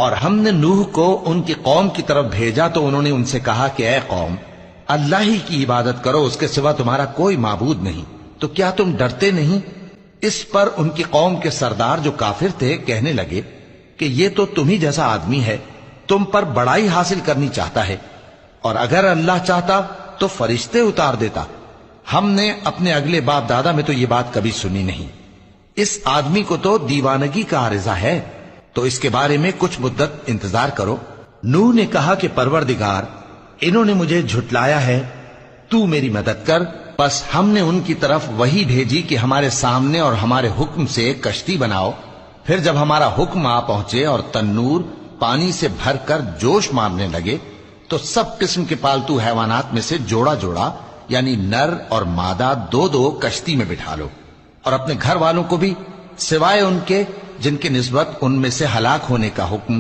اور ہم نے نوح کو ان کی قوم کی طرف بھیجا تو انہوں نے ان سے کہا کہ اے قوم، اللہ ہی کی عبادت کرو، اس کے سوا تمہارا کوئی معبود نہیں، تو کیا تم ڈرتے نہیں؟ اس پر ان کی قوم کے سردار جو کافر تھے کہنے لگے کہ یہ تو تم ہی جیسا آدمی ہے، تم پر بڑائی حاصل کرنی چاہتا ہے، اور اگر اللہ چاہتا تو فرشتے اتار دیتا، ہم نے اپنے اگلے باپ دادا میں تو یہ بات کبھی سنی نہیں، اس آدمی کو تو دیوانگی کا عارضہ ہے، تو اس کے بارے میں کچھ مدت انتظار کرو۔ نوح نے کہا کہ پروردگار، انہوں نے مجھے جھٹلایا ہے، تو میری مدد کر۔ پس ہم نے ان کی طرف وحی بھیجی کہ ہمارے سامنے اور ہمارے حکم سے ایک کشتی بناؤ، پھر جب ہمارا حکم آ پہنچے اور تنور پانی سے بھر کر جوش مارنے لگے تو سب قسم کے پالتو حیوانات میں سے جوڑا جوڑا یعنی نر اور مادہ دو دو کشتی میں بٹھا لو، اور اپنے گھر والوں کو بھی سوائے ان کے جن کی نسبت ان میں سے ہلاک ہونے کا حکم